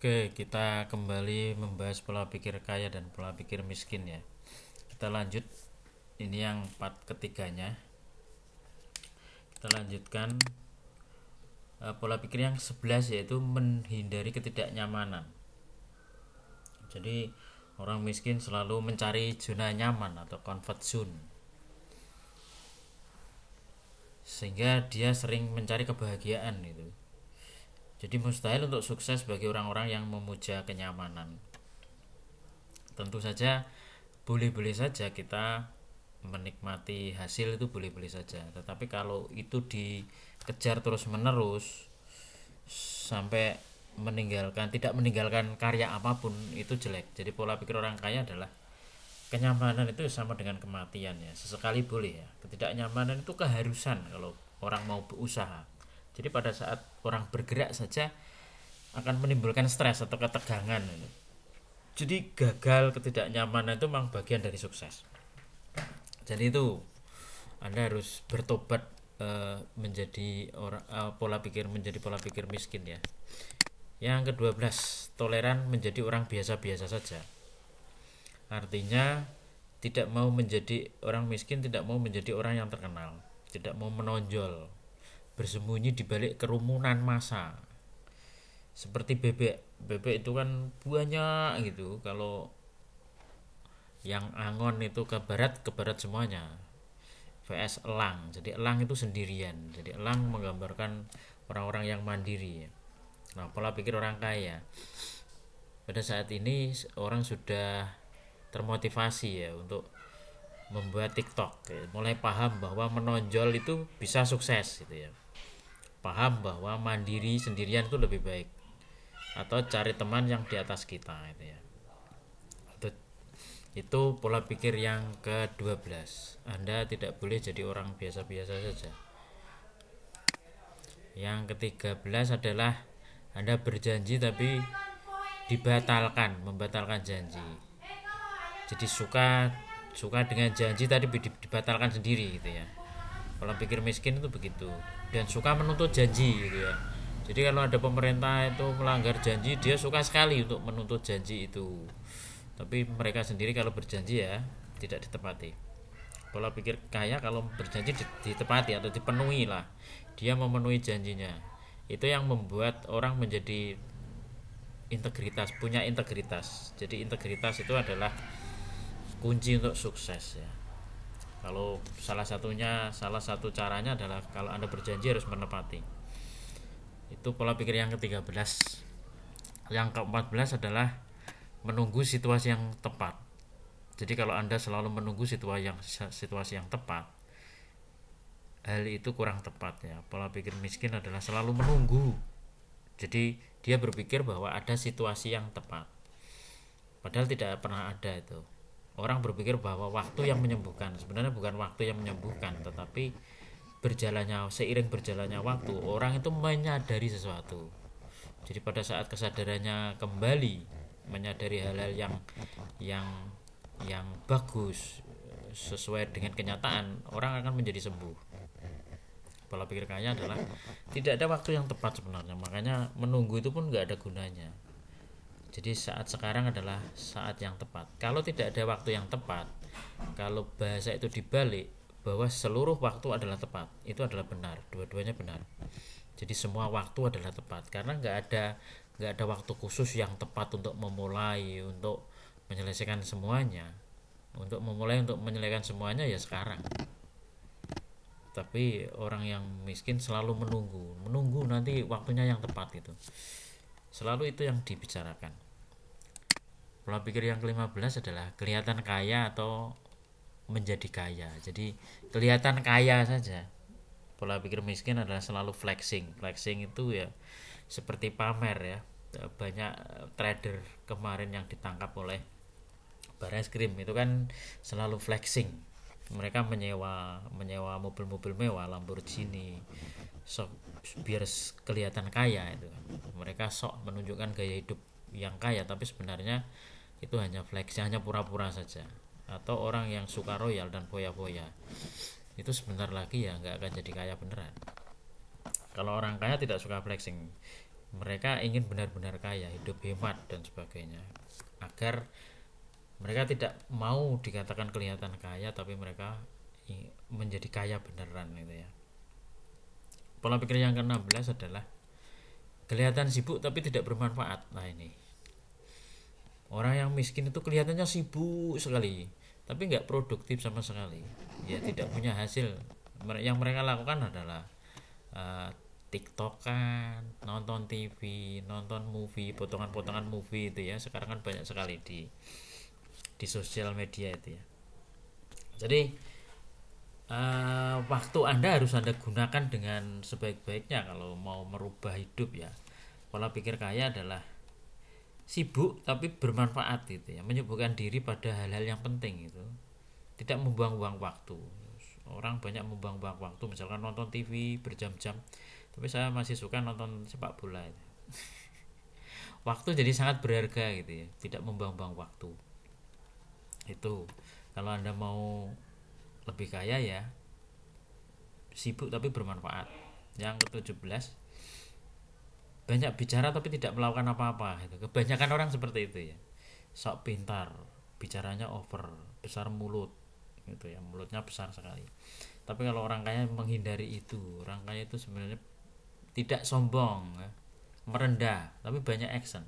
Oke, kita kembali membahas pola pikir kaya dan pola pikir miskin ya. Kita lanjut, ini yang part ketiganya. Kita lanjutkan pola pikir yang 11, yaitu menghindari ketidaknyamanan. Jadi orang miskin selalu mencari zona nyaman atau comfort zone, sehingga dia sering mencari kebahagiaan itu. Jadi mustahil untuk sukses bagi orang-orang yang memuja kenyamanan. Tentu saja boleh-boleh saja kita menikmati hasil, itu boleh-boleh saja, tetapi kalau itu dikejar terus-menerus sampai tidak meninggalkan karya apapun, itu jelek. Jadi pola pikir orang kaya adalah kenyamanan itu sama dengan kematian ya. Sesekali boleh ya. Ketidaknyamanan itu keharusan kalau orang mau berusaha. Jadi pada saat orang bergerak saja akan menimbulkan stres atau ketegangan. Jadi gagal, ketidaknyamanan itu memang bagian dari sukses. Jadi itu Anda harus bertobat menjadi pola pikir miskin ya. Yang ke-12, toleran menjadi orang biasa-biasa saja. Artinya tidak mau menjadi orang miskin, tidak mau menjadi orang yang terkenal, tidak mau menonjol, bersembunyi di balik kerumunan massa. Seperti bebek itu kan banyak gitu. Kalau yang angon itu ke barat semuanya. VS elang. Jadi elang itu sendirian. Jadi elang menggambarkan orang-orang yang mandiri. Nah, pola pikir orang kaya. Pada saat ini orang sudah termotivasi ya untuk membuat TikTok ya. Mulai paham bahwa menonjol itu bisa sukses gitu ya. Paham bahwa mandiri sendirian itu lebih baik, atau cari teman yang di atas kita gitu ya. Itu pola pikir yang ke-12. Anda tidak boleh jadi orang biasa-biasa saja. Yang ke-13 adalah Anda berjanji tapi membatalkan janji. Jadi suka dengan janji tadi dibatalkan sendiri gitu ya. Pola pikir miskin itu begitu. Dan suka menuntut janji gitu ya. Jadi kalau ada pemerintah itu melanggar janji, dia suka sekali untuk menuntut janji itu. Tapi mereka sendiri kalau berjanji ya tidak ditepati. Pola pikir kaya kalau berjanji ditepati atau dipenuhi lah. Dia memenuhi janjinya. Itu yang membuat orang menjadi punya integritas. Jadi integritas itu adalah kunci untuk sukses ya. Kalau salah satu caranya adalah kalau Anda berjanji harus menepati. Itu pola pikir yang ke-13. Yang ke-14 adalah menunggu situasi yang tepat. Jadi kalau Anda selalu menunggu situasi yang tepat, hal itu kurang tepat ya. Pola pikir miskin adalah selalu menunggu. Jadi dia berpikir bahwa ada situasi yang tepat, padahal tidak pernah ada itu. Orang berpikir bahwa waktu yang menyembuhkan. Sebenarnya bukan waktu yang menyembuhkan, tetapi seiring berjalannya waktu, orang itu menyadari sesuatu. Jadi pada saat kesadarannya kembali, menyadari hal-hal yang bagus sesuai dengan kenyataan, orang akan menjadi sembuh. Pola pikir kaya adalah tidak ada waktu yang tepat sebenarnya, makanya menunggu itu pun nggak ada gunanya. Jadi saat sekarang adalah saat yang tepat. Kalau tidak ada waktu yang tepat, kalau bahasa itu dibalik bahwa seluruh waktu adalah tepat, itu adalah benar, dua-duanya benar. Jadi semua waktu adalah tepat karena nggak ada waktu khusus yang tepat untuk memulai, untuk menyelesaikan semuanya. Untuk menyelesaikan semuanya ya sekarang. Tapi orang yang miskin selalu menunggu nanti waktunya yang tepat itu. Selalu itu yang dibicarakan. Pola pikir yang ke-15 adalah kelihatan kaya atau menjadi kaya. Jadi kelihatan kaya saja. Pola pikir miskin adalah selalu flexing. Flexing itu ya seperti pamer ya. Banyak trader kemarin yang ditangkap oleh Barreskrim itu kan selalu flexing. Mereka menyewa mobil-mobil mewah, Lamborghini, biar kelihatan kaya itu. Mereka sok menunjukkan gaya hidup yang kaya, tapi sebenarnya itu hanya flexing, hanya pura-pura saja. Atau orang yang suka royal dan foya-foya, itu sebentar lagi ya nggak akan jadi kaya beneran. Kalau orang kaya tidak suka flexing, Mereka ingin benar-benar kaya, hidup hemat dan sebagainya, agar mereka tidak mau dikatakan kelihatan kaya, tapi mereka menjadi kaya beneran gitu ya. Pola pikir yang ke-16 adalah kelihatan sibuk tapi tidak bermanfaat. Nah ini, orang yang miskin itu kelihatannya sibuk sekali, tapi nggak produktif sama sekali. Ya tidak punya hasil. Yang mereka lakukan adalah uh, TikTokan, nonton TV, nonton movie, potongan-potongan movie itu ya. Sekarang kan banyak sekali di sosial media itu ya. Jadi waktu Anda harus Anda gunakan dengan sebaik-baiknya kalau mau merubah hidup ya. Pola pikir kaya adalah sibuk tapi bermanfaat gitu ya, menyibukkan diri pada hal-hal yang penting itu, tidak membuang-buang waktu. Orang banyak membuang-buang waktu, misalkan nonton TV berjam-jam, tapi saya masih suka nonton sepak bola itu. Waktu jadi sangat berharga gitu ya, tidak membuang-buang waktu. Itu kalau Anda mau lebih kaya ya sibuk tapi bermanfaat. Yang ke-17, banyak bicara tapi tidak melakukan apa-apa gitu. Kebanyakan orang seperti itu ya, sok pintar, bicaranya over, besar mulut gitu ya, mulutnya besar sekali. Tapi kalau orang kaya menghindari itu. Orang kaya itu sebenarnya tidak sombong ya, merendah, tapi banyak action,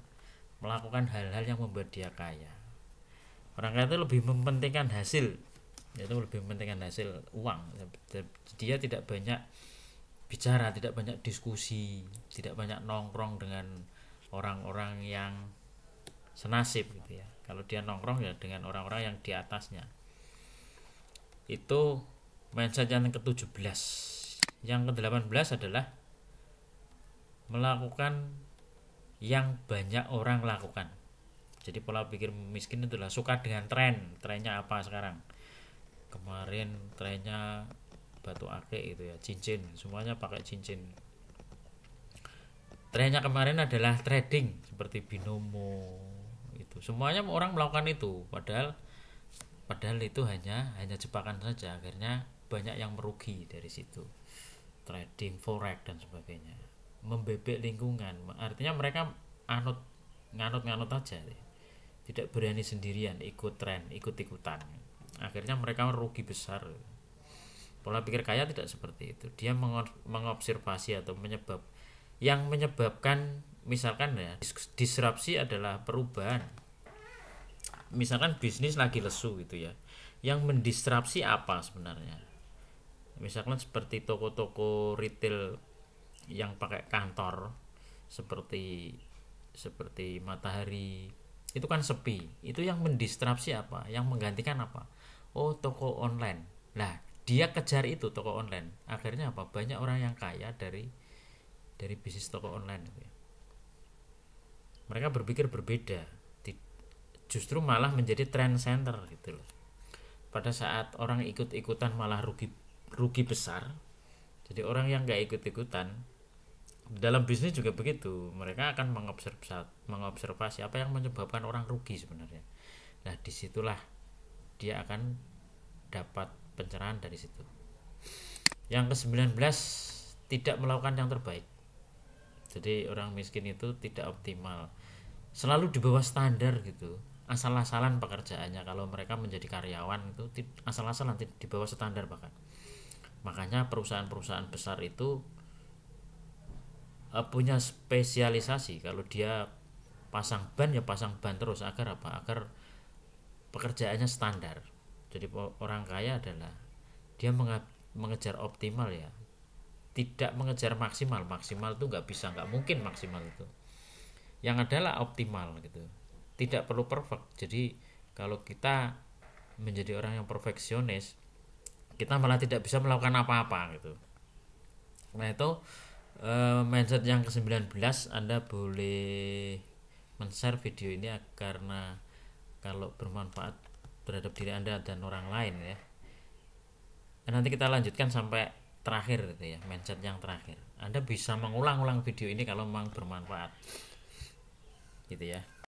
melakukan hal-hal yang membuat dia kaya. Orang kaya itu lebih mementingkan hasil, yaitu lebih mementingkan hasil uang. Dia tidak banyak bicara, tidak banyak diskusi, tidak banyak nongkrong dengan orang-orang yang senasib gitu ya. Kalau dia nongkrong ya dengan orang-orang yang di atasnya. Itu mindset yang ke-17. Yang ke-18 adalah melakukan yang banyak orang lakukan. Jadi pola pikir miskin itulah suka dengan tren. Trennya apa sekarang? Kemarin trennya batu akik itu ya, cincin, semuanya pakai cincin. Trennya kemarin adalah trading seperti binomo itu. Semuanya orang melakukan itu, padahal itu hanya jebakan saja. Akhirnya banyak yang merugi dari situ. Trading forex dan sebagainya. Membebek lingkungan. Artinya mereka nganut aja. Tidak berani sendirian ikut tren, ikut-ikutan. Akhirnya mereka merugi besar. Pola pikir kaya tidak seperti itu. Dia mengobservasi atau menyebabkan, misalkan ya, disrupsi adalah perubahan. Misalkan bisnis lagi lesu gitu ya. Yang mendisrupsi apa sebenarnya? Misalkan seperti toko-toko retail yang pakai kantor, seperti Matahari, itu kan sepi. Itu yang mendisrupsi apa? Yang menggantikan apa? Oh, toko online. Nah, dia kejar itu toko online. Akhirnya apa? Banyak orang yang kaya dari bisnis toko online itu ya. Mereka berpikir berbeda. Justru malah menjadi trend center gitu loh. Pada saat orang ikut-ikutan malah rugi besar. Jadi orang yang nggak ikut-ikutan dalam bisnis juga begitu, mereka akan mengobservasi apa yang menyebabkan orang rugi sebenarnya. Nah disitulah dia akan dapat pencerahan dari situ. Yang ke-19, tidak melakukan yang terbaik. Jadi orang miskin itu tidak optimal, selalu di bawah standar gitu, asal-asalan pekerjaannya. Kalau mereka menjadi karyawan itu asal-asalan, di bawah standar bahkan. Makanya perusahaan-perusahaan besar itu punya spesialisasi. Kalau dia pasang ban ya pasang ban terus, agar apa? Agar pekerjaannya standar. Jadi orang kaya adalah dia mengejar optimal ya, tidak mengejar maksimal. Maksimal itu nggak mungkin maksimal itu. Yang adalah optimal gitu, tidak perlu perfect. Jadi kalau kita menjadi orang yang perfeksionis, kita malah tidak bisa melakukan apa-apa gitu. Nah itu mindset yang ke-19. Anda boleh men-share video ini karena kalau bermanfaat terhadap diri Anda dan orang lain ya. Dan nanti kita lanjutkan sampai terakhir gitu ya, mindset yang terakhir. Anda bisa mengulang-ulang video ini kalau memang bermanfaat gitu ya.